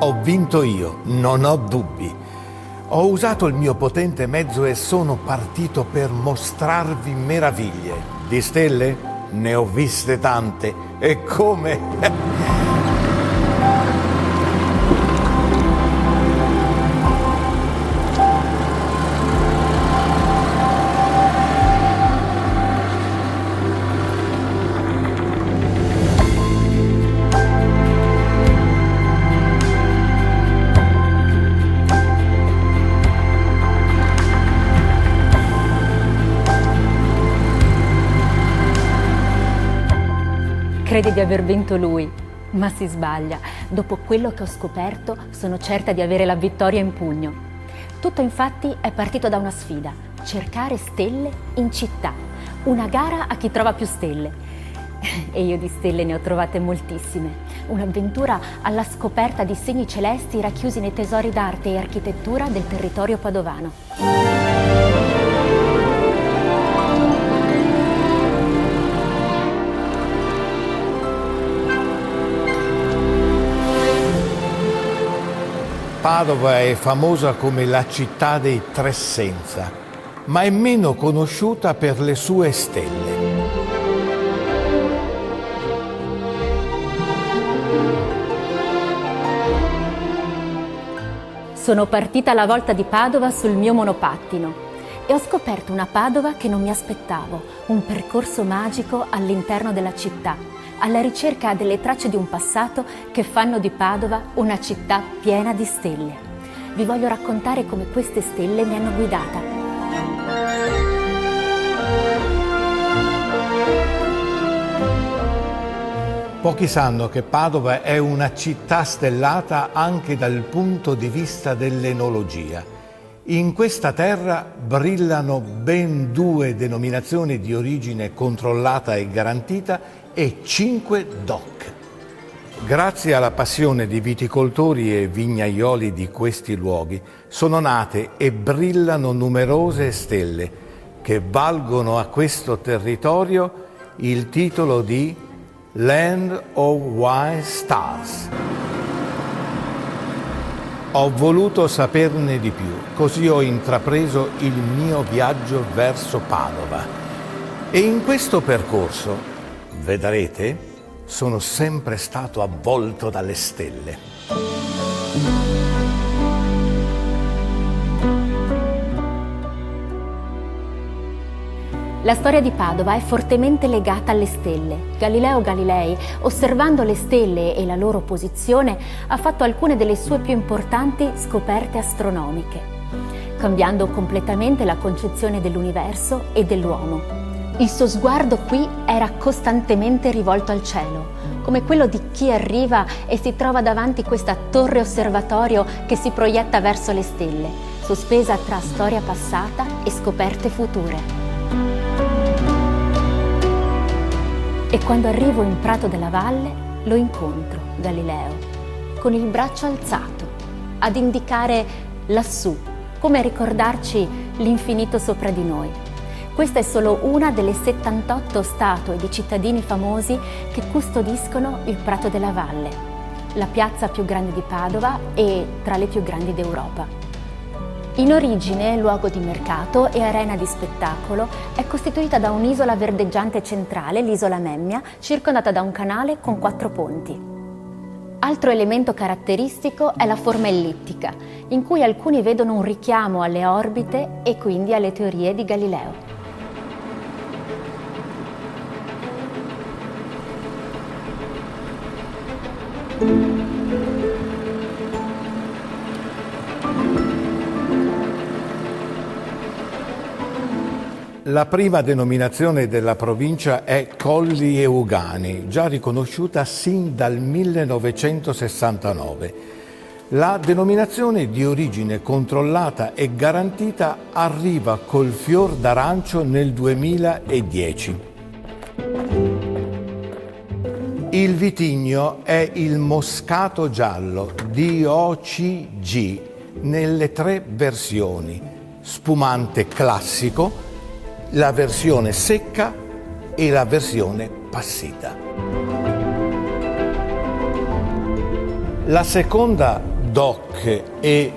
Ho vinto io, non ho dubbi. Ho usato il mio potente mezzo e sono partito per mostrarvi meraviglie. Di stelle? Ne ho viste tante. E come? Crede di aver vinto lui, ma si sbaglia. Dopo quello che ho scoperto, sono certa di avere la vittoria in pugno. Tutto infatti è partito da una sfida: cercare stelle in città. Una gara a chi trova più stelle. E io di stelle ne ho trovate moltissime. Un'avventura alla scoperta di segni celesti racchiusi nei tesori d'arte e architettura del territorio padovano. Padova è famosa come la città dei tre senza, ma è meno conosciuta per le sue stelle. Sono partita alla volta di Padova sul mio monopattino e ho scoperto una Padova che non mi aspettavo, un percorso magico all'interno della città, alla ricerca delle tracce di un passato che fanno di Padova una città piena di stelle. Vi voglio raccontare come queste stelle mi hanno guidata. Pochi sanno che Padova è una città stellata anche dal punto di vista dell'enologia. In questa terra brillano ben 2 denominazioni di origine controllata e garantita e 5 DOC. Grazie alla passione di viticoltori e vignaioli di questi luoghi sono nate e brillano numerose stelle che valgono a questo territorio il titolo di Land of White Stars. Ho voluto saperne di più, così ho intrapreso il mio viaggio verso Padova. E in questo percorso, vedrete, sono sempre stato avvolto dalle stelle. La storia di Padova è fortemente legata alle stelle. Galileo Galilei, osservando le stelle e la loro posizione, ha fatto alcune delle sue più importanti scoperte astronomiche, cambiando completamente la concezione dell'universo e dell'uomo. Il suo sguardo qui era costantemente rivolto al cielo, come quello di chi arriva e si trova davanti questa torre osservatorio che si proietta verso le stelle, sospesa tra storia passata e scoperte future. E quando arrivo in Prato della Valle, lo incontro, Galileo, con il braccio alzato, ad indicare lassù, come a ricordarci l'infinito sopra di noi. Questa è solo una delle 78 statue di cittadini famosi che custodiscono il Prato della Valle, la piazza più grande di Padova e tra le più grandi d'Europa. In origine, luogo di mercato e arena di spettacolo, è costituita da un'isola verdeggiante centrale, l'isola Memmia, circondata da un canale con 4 ponti. Altro elemento caratteristico è la forma ellittica, in cui alcuni vedono un richiamo alle orbite e quindi alle teorie di Galileo. La prima denominazione della provincia è Colli Eugani, già riconosciuta sin dal 1969. La denominazione di origine controllata e garantita arriva col fior d'arancio nel 2010. Il vitigno è il moscato giallo DOCG nelle 3 versioni: spumante classico, la versione secca e la versione passita. La seconda DOC e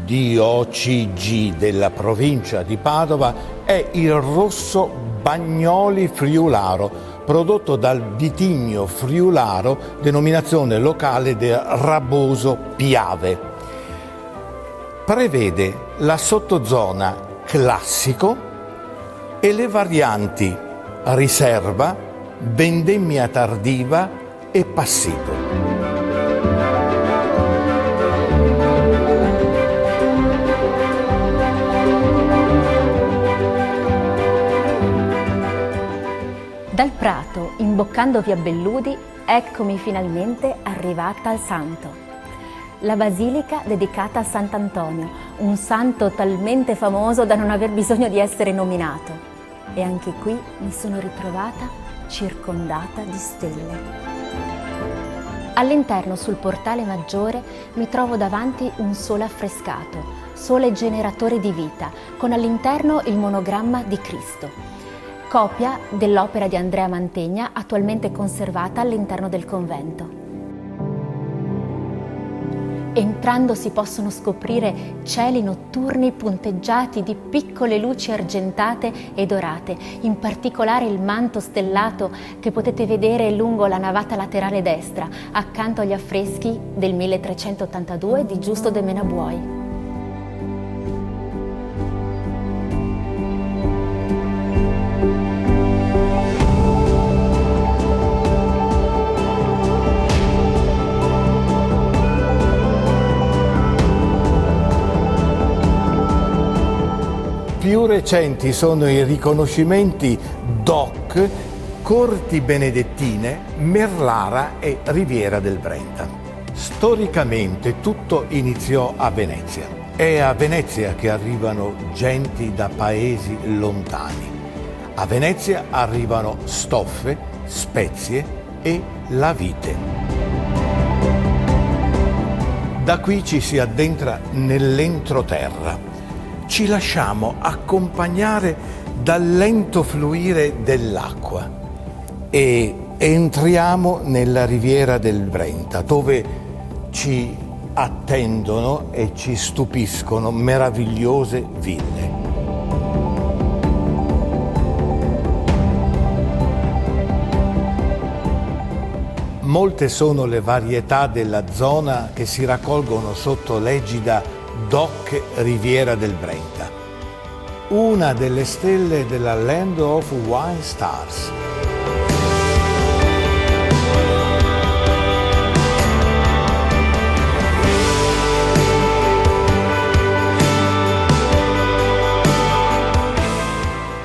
DOCG della provincia di Padova è il rosso Bagnoli Friularo, prodotto dal vitigno friularo, denominazione locale del Raboso Piave. Prevede la sottozona classico e le varianti riserva, vendemmia tardiva e passito. Dal Prato, imboccando via Belludi, eccomi finalmente arrivata al Santo. La basilica dedicata a Sant'Antonio, un santo talmente famoso da non aver bisogno di essere nominato. E anche qui mi sono ritrovata circondata di stelle. All'interno, sul portale maggiore, mi trovo davanti un sole affrescato, sole generatore di vita, con all'interno il monogramma di Cristo. Copia dell'opera di Andrea Mantegna, attualmente conservata all'interno del convento. Entrando si possono scoprire cieli notturni punteggiati di piccole luci argentate e dorate, in particolare il manto stellato che potete vedere lungo la navata laterale destra, accanto agli affreschi del 1382 di Giusto de Menabuoi. Più recenti sono i riconoscimenti DOC, Corti Benedettine, Merlara e Riviera del Brenta. Storicamente tutto iniziò a Venezia. È a Venezia che arrivano genti da paesi lontani. A Venezia arrivano stoffe, spezie e la vite. Da qui ci si addentra nell'entroterra. Ci lasciamo accompagnare dal lento fluire dell'acqua e entriamo nella Riviera del Brenta, dove ci attendono e ci stupiscono meravigliose ville. Molte sono le varietà della zona che si raccolgono sotto l'egida DOC Riviera del Brenta, una delle stelle della Land of Wine Stars.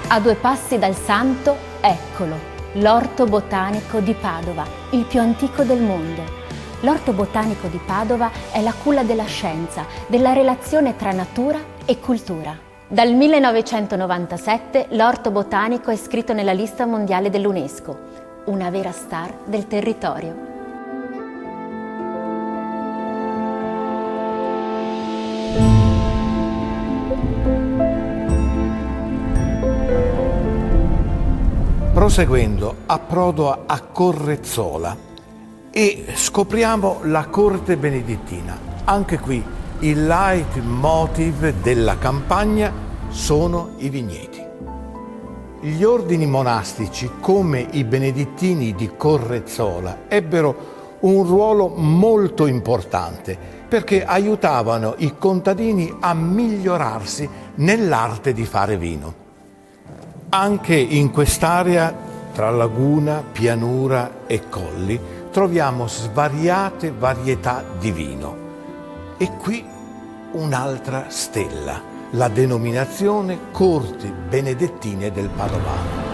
A 2 passi dal Santo, eccolo, l'Orto Botanico di Padova, il più antico del mondo. L'Orto Botanico di Padova è la culla della scienza, della relazione tra natura e cultura. Dal 1997 l'Orto Botanico è iscritto nella lista mondiale dell'UNESCO, una vera star del territorio. Proseguendo, approdo a Correzzola e scopriamo la corte benedettina. Anche qui il leitmotiv della campagna sono i vigneti. Gli ordini monastici, come i benedettini di Correzzola, ebbero un ruolo molto importante perché aiutavano i contadini a migliorarsi nell'arte di fare vino. Anche in quest'area, tra laguna, pianura e colli, troviamo svariate varietà di vino. E qui un'altra stella, la denominazione Corti Benedettine del Padovano.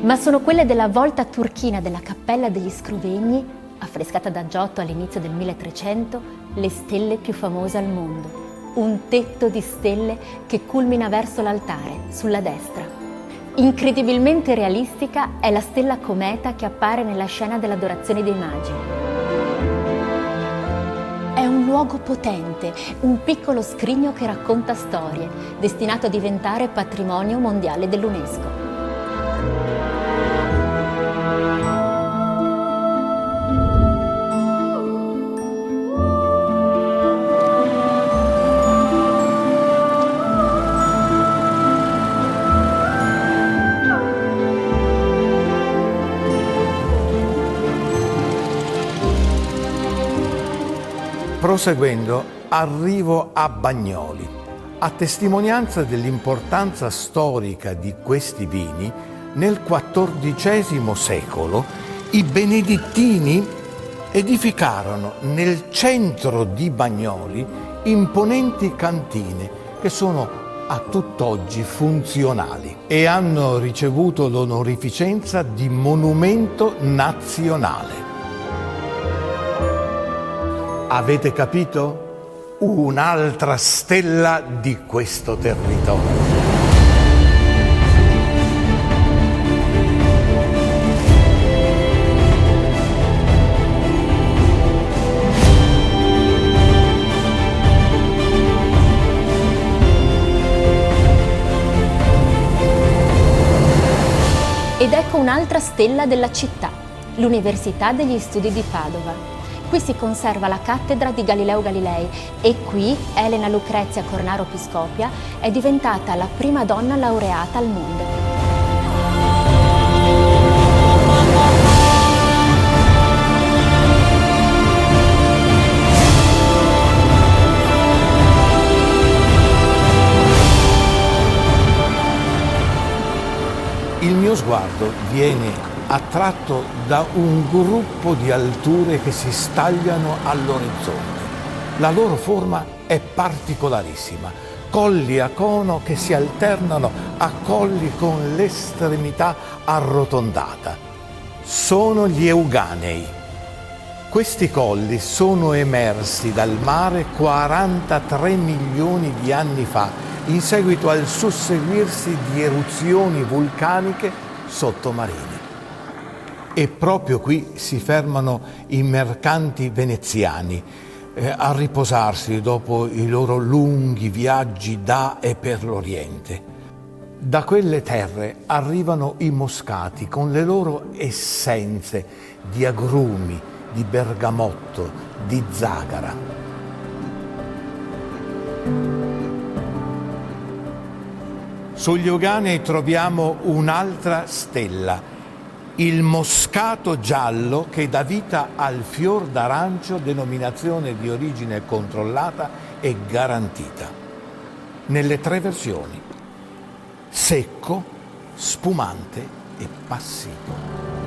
ma sono quelle della volta turchina della Cappella degli Scrovegni, affrescata da Giotto all'inizio del 1300, le stelle più famose al mondo. Un tetto di stelle che culmina verso l'altare, sulla destra. Incredibilmente realistica è la stella cometa che appare nella scena dell'adorazione dei magi. È un luogo potente, un piccolo scrigno che racconta storie, destinato a diventare patrimonio mondiale dell'UNESCO. Proseguendo, arrivo a Bagnoli. A testimonianza dell'importanza storica di questi vini, nel XIV secolo i benedettini edificarono nel centro di Bagnoli imponenti cantine che sono a tutt'oggi funzionali e hanno ricevuto l'onorificenza di monumento nazionale. Avete capito? Un'altra stella di questo territorio. Ed ecco un'altra stella della città, l'Università degli Studi di Padova. Qui si conserva la cattedra di Galileo Galilei e qui Elena Lucrezia Cornaro Piscopia è diventata la prima donna laureata al mondo. Il mio sguardo viene attratto da un gruppo di alture che si stagliano all'orizzonte. La loro forma è particolarissima, colli a cono che si alternano a colli con l'estremità arrotondata. Sono gli Euganei. Questi colli sono emersi dal mare 43 milioni di anni fa, in seguito al susseguirsi di eruzioni vulcaniche sottomarine. E proprio qui si fermano i mercanti veneziani a riposarsi dopo i loro lunghi viaggi da e per l'Oriente. Da quelle terre arrivano i moscati con le loro essenze di agrumi, di bergamotto, di zagara. Sugli Euganei troviamo un'altra stella, il moscato giallo che dà vita al fior d'arancio, denominazione di origine controllata e garantita. Nelle tre versioni: secco, spumante e passivo.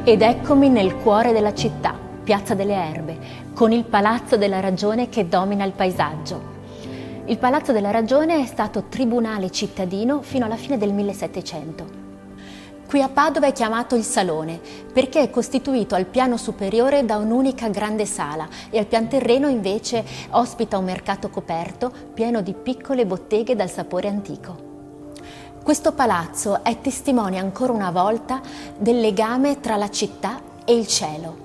Ed eccomi nel cuore della città, Piazza delle Erbe, con il Palazzo della Ragione che domina il paesaggio. Il Palazzo della Ragione è stato tribunale cittadino fino alla fine del 1700. Qui a Padova è chiamato il Salone perché è costituito al piano superiore da un'unica grande sala e al pian terreno invece ospita un mercato coperto pieno di piccole botteghe dal sapore antico. Questo palazzo è testimone ancora una volta del legame tra la città e il cielo,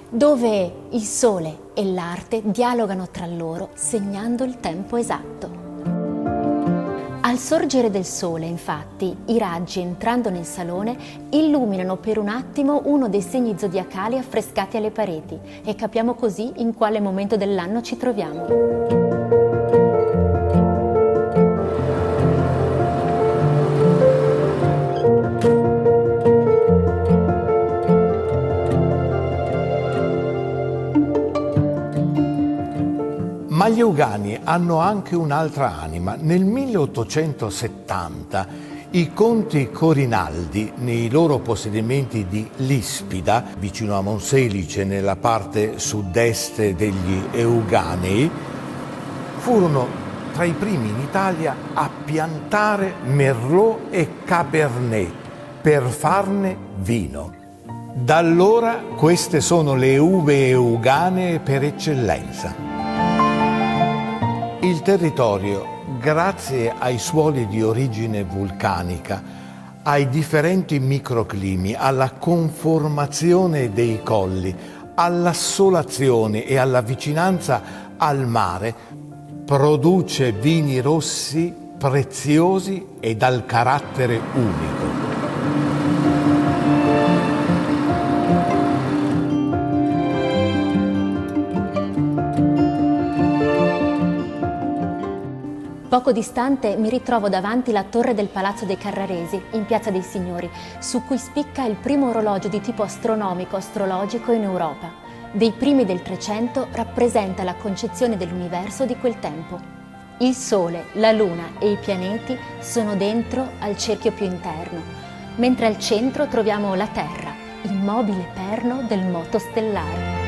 dove il sole e l'arte dialogano tra loro segnando il tempo esatto. Al sorgere del sole, infatti, i raggi entrando nel salone illuminano per un attimo uno dei segni zodiacali affrescati alle pareti e capiamo così in quale momento dell'anno ci troviamo. Euganei hanno anche un'altra anima. Nel 1870 i conti Corinaldi, nei loro possedimenti di Lispida, vicino a Monselice, nella parte sud-est degli Euganei, furono tra i primi in Italia a piantare Merlot e Cabernet per farne vino. Da allora queste sono le uve euganee per eccellenza. Il territorio, grazie ai suoli di origine vulcanica, ai differenti microclimi, alla conformazione dei colli, all'assolazione e alla vicinanza al mare, produce vini rossi preziosi e dal carattere unico. Poco distante mi ritrovo davanti la torre del Palazzo dei Carraresi, in Piazza dei Signori, su cui spicca il primo orologio di tipo astronomico-astrologico in Europa. Dei primi del Trecento rappresenta la concezione dell'universo di quel tempo. Il Sole, la Luna e i pianeti sono dentro al cerchio più interno, mentre al centro troviamo la Terra, immobile perno del moto stellare.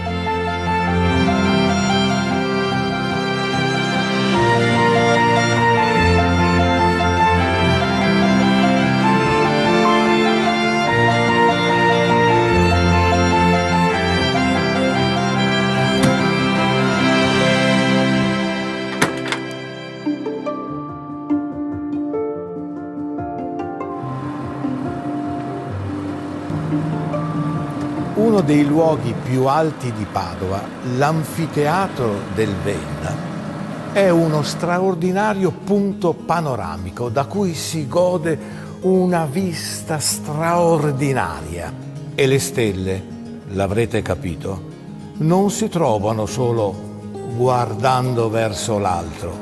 Uno dei luoghi più alti di Padova, l'Anfiteatro del Venda, è uno straordinario punto panoramico da cui si gode una vista straordinaria. E le stelle, l'avrete capito, non si trovano solo guardando verso l'altro.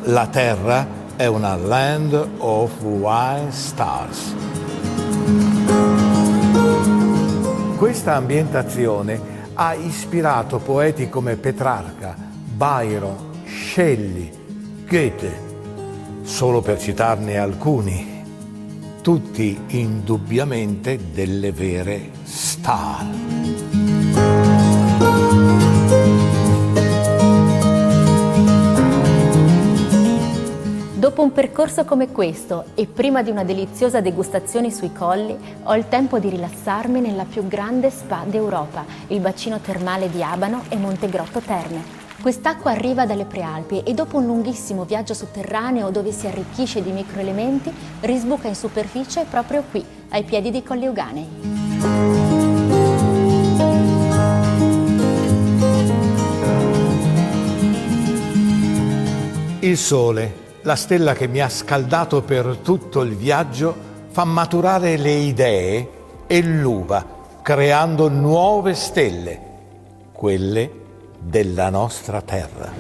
La Terra è una land of white stars. Questa ambientazione ha ispirato poeti come Petrarca, Byron, Shelley, Goethe, solo per citarne alcuni, tutti indubbiamente delle vere star. Dopo un percorso come questo e prima di una deliziosa degustazione sui colli, ho il tempo di rilassarmi nella più grande spa d'Europa, il bacino termale di Abano e Montegrotto Terme. Quest'acqua arriva dalle Prealpi e dopo un lunghissimo viaggio sotterraneo dove si arricchisce di microelementi, risbuca in superficie proprio qui, ai piedi dei Colli Euganei. Il sole, la stella che mi ha scaldato per tutto il viaggio, fa maturare le idee e l'uva, creando nuove stelle, quelle della nostra terra.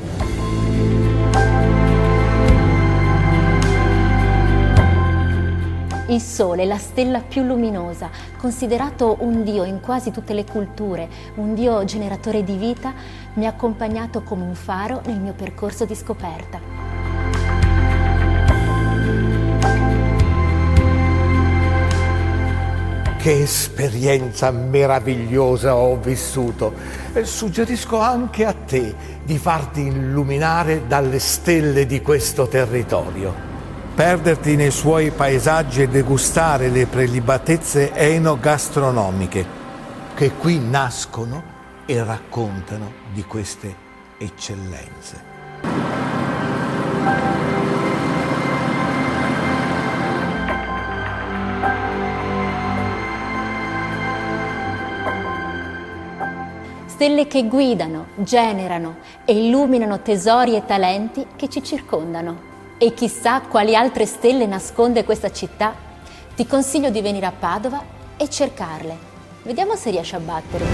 Il Sole, la stella più luminosa, considerato un dio in quasi tutte le culture, un dio generatore di vita, mi ha accompagnato come un faro nel mio percorso di scoperta. Che esperienza meravigliosa ho vissuto. Suggerisco anche a te di farti illuminare dalle stelle di questo territorio. Perderti nei suoi paesaggi e degustare le prelibatezze enogastronomiche che qui nascono e raccontano di queste eccellenze. Stelle che guidano, generano e illuminano tesori e talenti che ci circondano. E chissà quali altre stelle nasconde questa città. Ti consiglio di venire a Padova e cercarle. Vediamo se riesci a battere.